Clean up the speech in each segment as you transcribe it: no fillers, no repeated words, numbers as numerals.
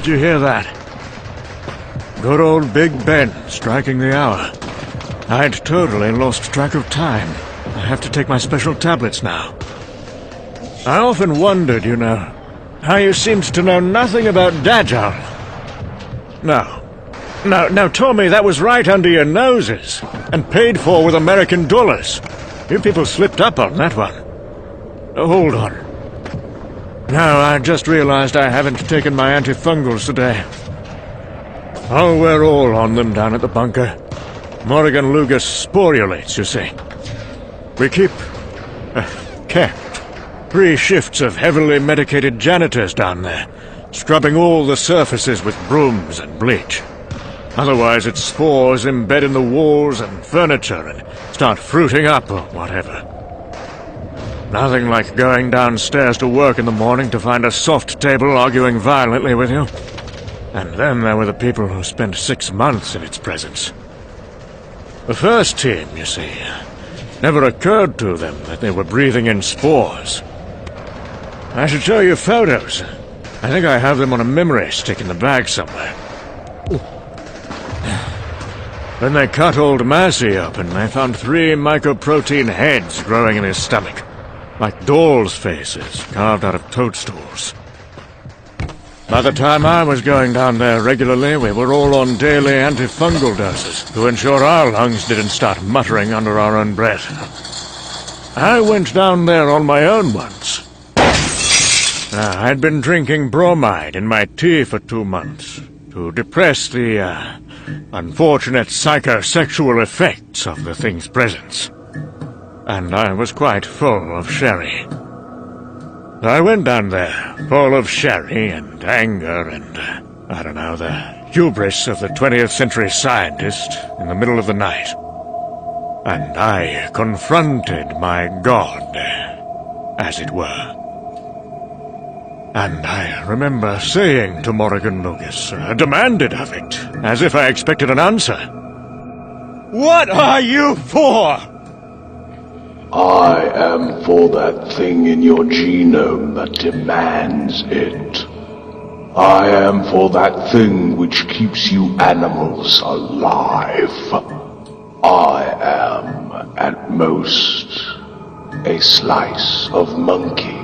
Did you hear that? Good old Big Ben striking the hour. I'd totally lost track of time. I have to take my special tablets now. I often wondered, you know, how you seemed to know nothing about Dagile. No, Tommy, that was right under your noses, and paid for with American dollars. You people slipped up on that one. Hold on. No, I just realized I haven't taken my antifungals today. Oh, we're all on them down at the bunker. Morrigan Lugus sporulates, you see. We kept 3 shifts of heavily medicated janitors down there, scrubbing all the surfaces with brooms and bleach. Otherwise its spores embed in the walls and furniture and start fruiting up or whatever. Nothing like going downstairs to work in the morning to find a soft table arguing violently with you. And then there were the people who spent 6 months in its presence. The first team, you see, never occurred to them that they were breathing in spores. I should show you photos. I think I have them on a memory stick in the bag somewhere. When they cut old Massey open, they found 3 mycoprotein heads growing in his stomach, like dolls' faces carved out of toadstools. By the time I was going down there regularly, we were all on daily antifungal doses to ensure our lungs didn't start muttering under our own breath. I went down there on my own once. I'd been drinking bromide in my tea for 2 months to depress the, unfortunate psychosexual effects of the thing's presence. And I was quite full of sherry. I went down there, full of sherry and anger and, I don't know, the hubris of the 20th century scientist in the middle of the night. And I confronted my god, as it were. And I remember saying to Morrigan Lucas, demanded of it, as if I expected an answer. "What are you for?" I am for that thing in your genome that demands it. I am for that thing which keeps you animals alive. I am, at most, a slice of monkey,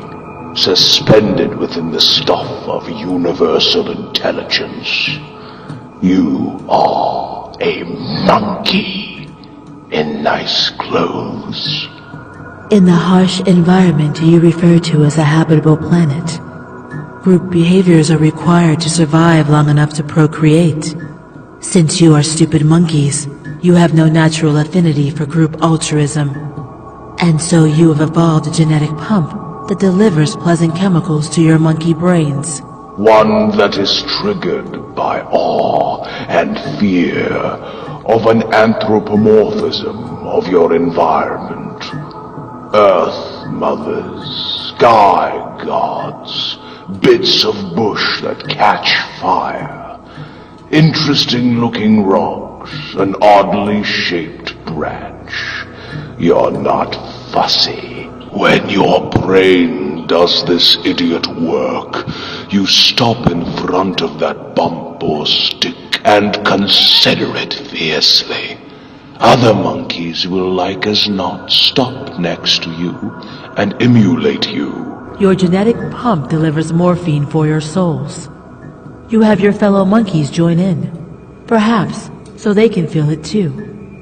suspended within the stuff of universal intelligence. You are a monkey in nice clothes. In the harsh environment you refer to as a habitable planet, group behaviors are required to survive long enough to procreate. Since you are stupid monkeys, you have no natural affinity for group altruism. And so you have evolved a genetic pump that delivers pleasant chemicals to your monkey brains. One that is triggered by awe and fear of an anthropomorphism of your environment. Earth mothers, sky gods, bits of bush that catch fire, interesting looking rocks, an oddly shaped branch. You're not fussy. When your brain does this idiot work, you stop in front of that bump or stick and consider it fiercely. Other monkeys will like as not stop next to you and emulate you. Your genetic pump delivers morphine for your souls. You have your fellow monkeys join in. Perhaps so they can feel it too.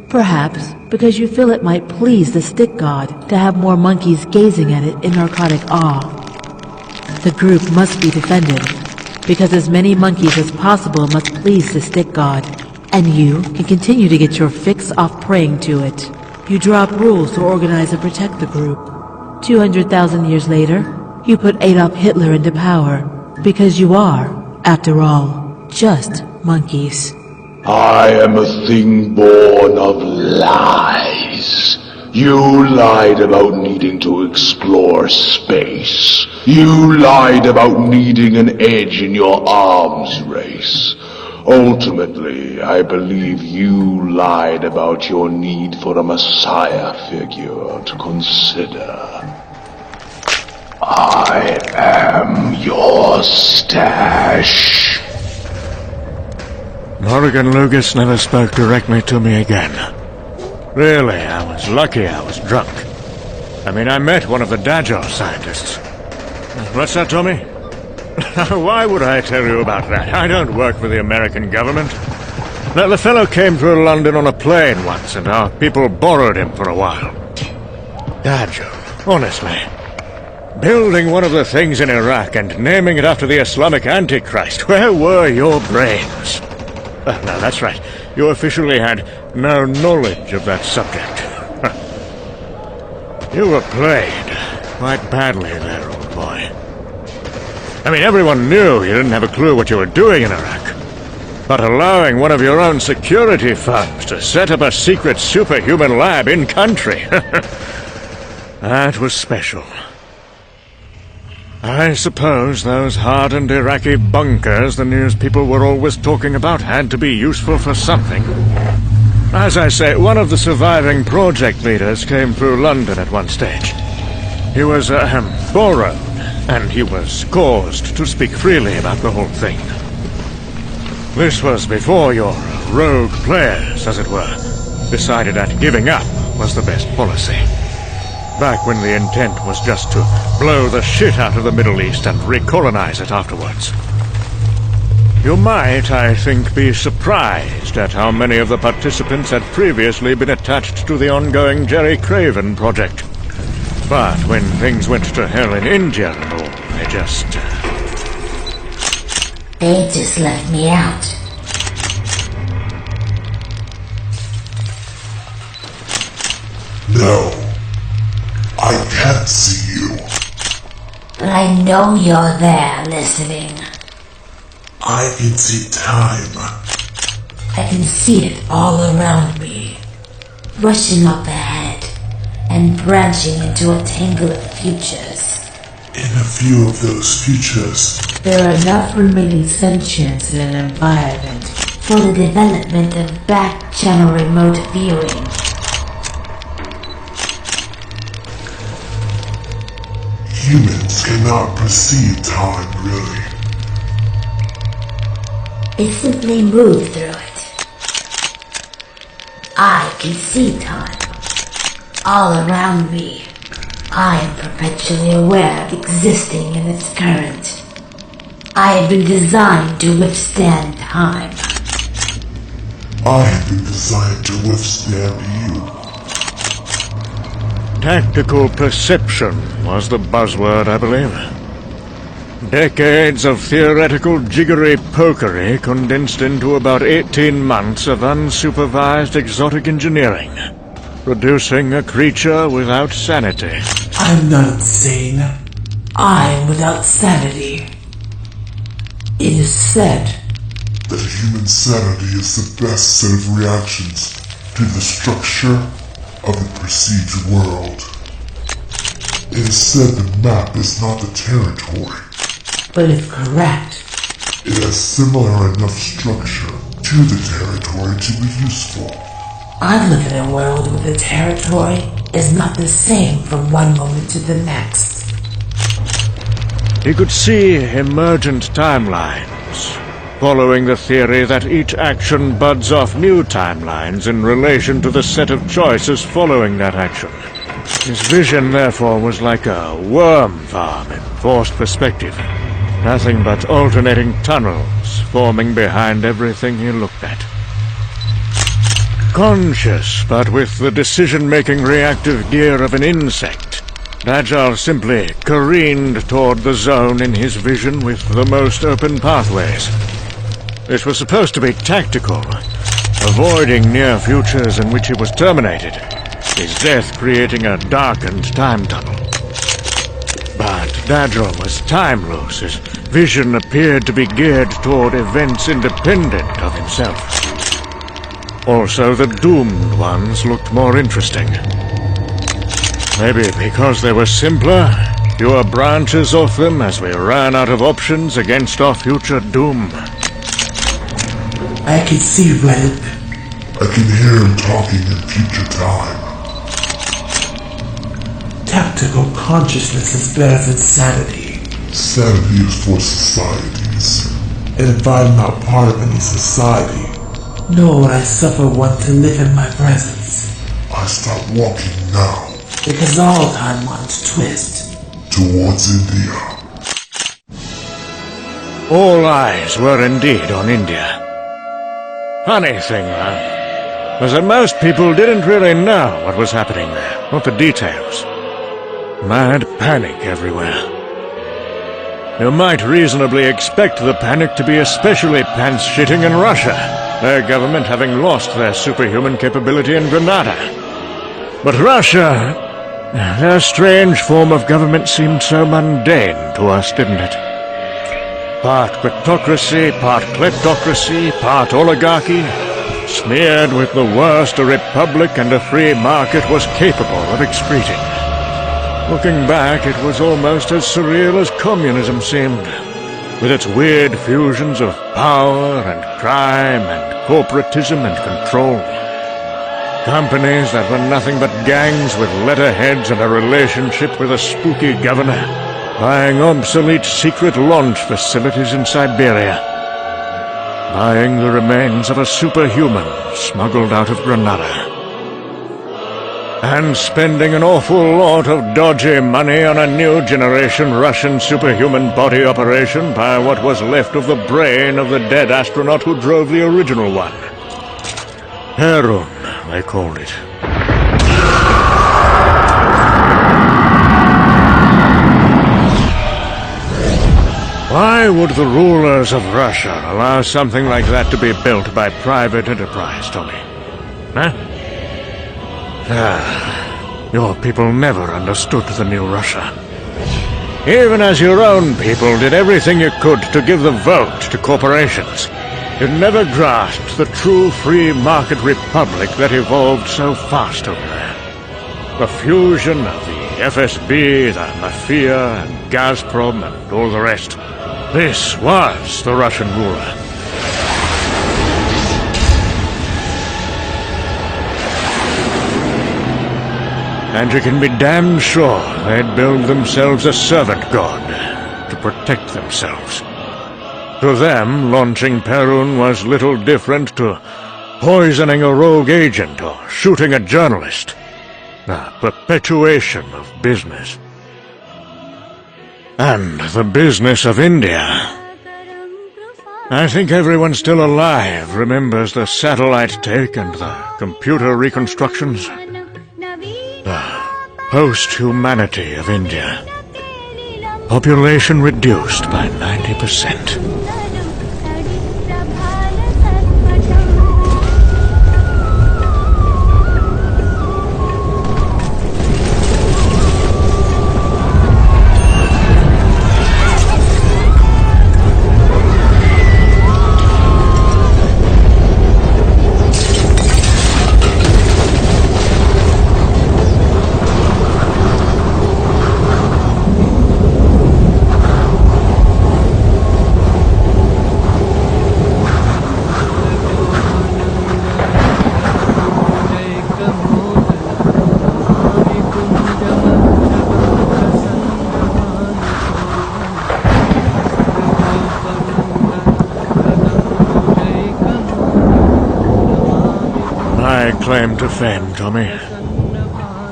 Perhaps because you feel it might please the stick god to have more monkeys gazing at it in narcotic awe. The group must be defended, because as many monkeys as possible must please the stick god. And you can continue to get your fix off praying to it. You draw up rules to organize and protect the group. 200,000 years later, you put Adolf Hitler into power, because you are, after all, just monkeys. I am a thing born of lies. You lied about needing to explore space. You lied about needing an edge in your arms race. Ultimately, I believe you lied about your need for a messiah figure to consider. I am your stash. Morrigan Lucas never spoke directly to me again. Really, I was lucky I was drunk. I mean, I met one of the Dajjal scientists. What's that, Tommy? Why would I tell you about that? I don't work for the American government. The fellow came through London on a plane once, and our people borrowed him for a while. Dajjal, honestly. Building one of the things in Iraq and naming it after the Islamic Antichrist. Where were your brains? No, that's right. You officially had no knowledge of that subject. You were played quite badly there, old boy. I mean, everyone knew you didn't have a clue what you were doing in Iraq. But allowing one of your own security firms to set up a secret superhuman lab in-country, that was special. I suppose those hardened Iraqi bunkers the news people were always talking about had to be useful for something. As I say, one of the surviving project leaders came through London at one stage. He was, borrowed, and he was caused to speak freely about the whole thing. This was before your rogue players, as it were, decided that giving up was the best policy. Back when the intent was just to blow the shit out of the Middle East and recolonize it afterwards. You might, I think, be surprised at how many of the participants had previously been attached to the ongoing Jerry Craven project. But when things went to hell in India and all, they just left me out. No. I can't see you. But I know you're there listening. I can see time. I can see it all around me, rushing up ahead and branching into a tangle of futures. In a few of those futures, there are enough remaining sentience in an environment for the development of back-channel remote viewing. Humans cannot perceive time, really. They simply move through it. I can see time. All around me. I am perpetually aware of existing in its current. I have been designed to withstand time. I have been designed to withstand you. tactical perception was the buzzword, I believe. Decades of theoretical jiggery-pokery condensed into about 18 months of unsupervised exotic engineering, producing a creature without sanity. I'm not insane. I'm without sanity. It is said that human sanity is the best set of reactions to the structure of the perceived world. It is said the map is not the territory. But if correct, it has similar enough structure to the territory to be useful. I live in a world where the territory is not the same from one moment to the next. He could see emergent timelines, following the theory that each action buds off new timelines in relation to the set of choices following that action. His vision, therefore, was like a worm farm in forced perspective. Nothing but alternating tunnels forming behind everything he looked at. Conscious, but with the decision-making reactive gear of an insect, Dajjal simply careened toward the zone in his vision with the most open pathways. This was supposed to be tactical, avoiding near futures in which he was terminated, his death creating a darkened time tunnel. But Dajjal was timeless. His vision appeared to be geared toward events independent of himself. Also, the doomed ones looked more interesting. Maybe because they were simpler, fewer branches off them as we ran out of options against our future doom. I can see Red. I can hear him talking in future time. Tactical consciousness is better than sanity. Sanity is for societies. And if I'm not part of any society, nor would I suffer one to live in my presence. I start walking now. Because all time runs twist. Towards India. All eyes were indeed on India. Funny thing, though, was that most people didn't really know what was happening there, not the details. Mad panic everywhere. You might reasonably expect the panic to be especially pants-shitting in Russia, their government having lost their superhuman capability in Grenada. But Russia, their strange form of government seemed so mundane to us, didn't it? Part cryptocracy, part kleptocracy, part oligarchy, smeared with the worst a republic and a free market was capable of excreting. Looking back, it was almost as surreal as communism seemed, with its weird fusions of power and crime and corporatism and control. Companies that were nothing but gangs with letterheads and a relationship with a spooky governor, buying obsolete secret launch facilities in Siberia, buying the remains of a superhuman smuggled out of Grenada, and spending an awful lot of dodgy money on a new generation Russian superhuman body operation by what was left of the brain of the dead astronaut who drove the original one. Perun, they called it. Why would the rulers of Russia allow something like that to be built by private enterprise, Tommy? Huh? Your people never understood the new Russia. Even as your own people did everything you could to give the vote to corporations, you never grasped the true free market republic that evolved so fast over there. The fusion of the FSB, the Mafia, and Gazprom, and all the rest. This was the Russian ruler. And you can be damn sure they'd build themselves a servant god to protect themselves. To them, launching Perun was little different to poisoning a rogue agent or shooting a journalist. The perpetuation of business. And the business of India. I think everyone still alive remembers the satellite take and the computer reconstructions. The post-humanity of India. Population reduced by 90%. Claim to fame, Tommy.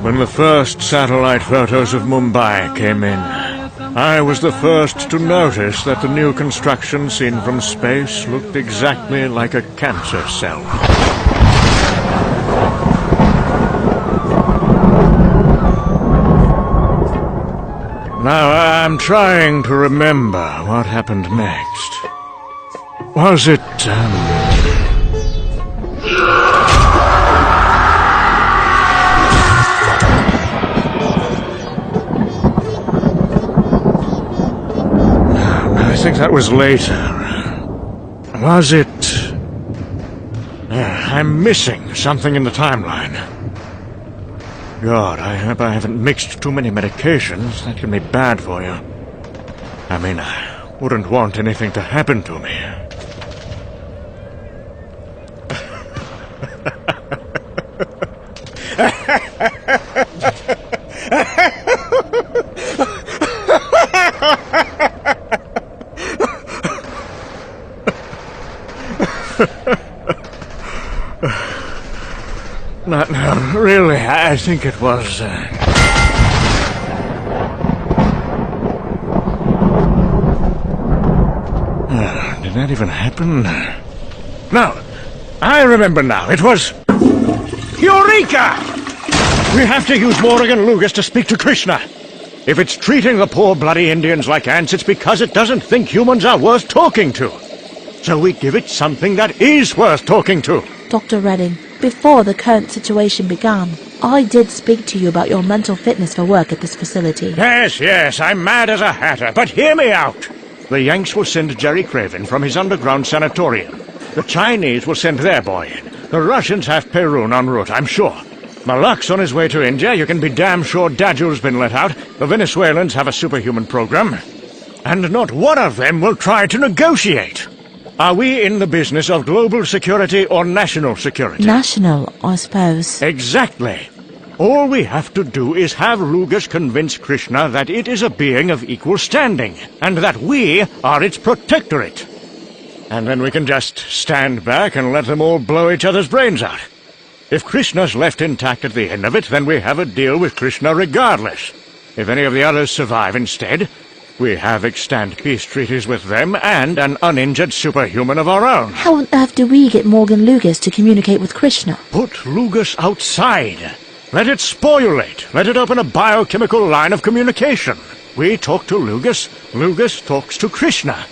When the first satellite photos of Mumbai came in, I was the first to notice that the new construction seen from space looked exactly like a cancer cell. Now I'm trying to remember what happened next. Was it, I think that was later. Was it... I'm missing something in the timeline. God, I hope I haven't mixed too many medications. That can be bad for you. I mean, I wouldn't want anything to happen to me. I think it was... did that even happen? No, I remember now. It was... Eureka! We have to use Morrigan Lucas to speak to Krishna. If it's treating the poor bloody Indians like ants, it's because it doesn't think humans are worth talking to. So we give it something that is worth talking to. Dr. Redding, before the current situation began, I did speak to you about your mental fitness for work at this facility. Yes, I'm mad as a hatter, but hear me out. The Yanks will send Jerry Craven from his underground sanatorium. The Chinese will send their boy in. The Russians have Perun en route, I'm sure. Malak's on his way to India. You can be damn sure Daju's been let out. The Venezuelans have a superhuman program. And not one of them will try to negotiate. Are we in the business of global security or national security? National, I suppose. Exactly. All we have to do is have Lugas convince Krishna that it is a being of equal standing, and that we are its protectorate. And then we can just stand back and let them all blow each other's brains out. If Krishna's left intact at the end of it, then we have a deal with Krishna regardless. If any of the others survive instead, we have extant peace treaties with them and an uninjured superhuman of our own. How on earth do we get Morgan Lucas to communicate with Krishna? Put Lugas outside. Let it sporulate. Let it open a biochemical line of communication. We talk to Lugas, Lugas talks to Krishna.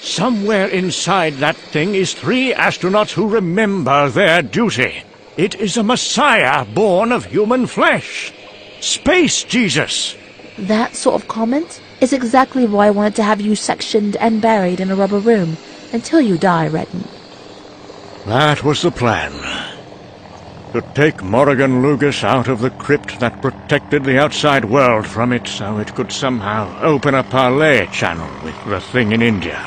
Somewhere inside that thing is 3 astronauts who remember their duty. It is a Messiah born of human flesh. Space Jesus. That sort of comment is exactly why I wanted to have you sectioned and buried in a rubber room until you die, Redden. That was the plan. To take Morrigan Lucas out of the crypt that protected the outside world from it so it could somehow open a parley channel with the thing in India.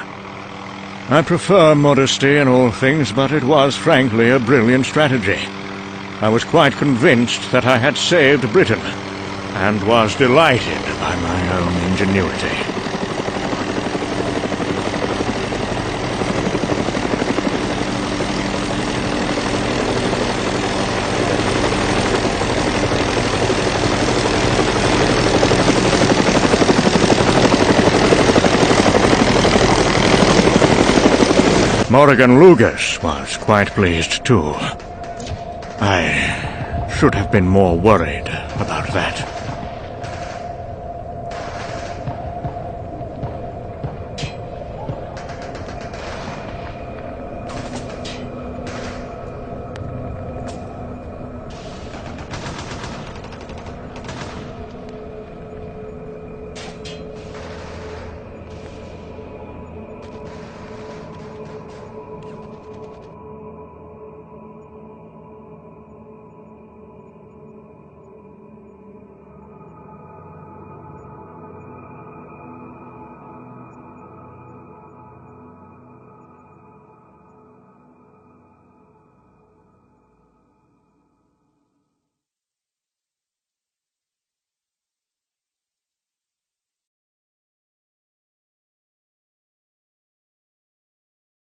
I prefer modesty in all things, but it was frankly a brilliant strategy. I was quite convinced that I had saved Britain, and was delighted by my own ingenuity. Morrigan Lucas was quite pleased, too. I should have been more worried about that.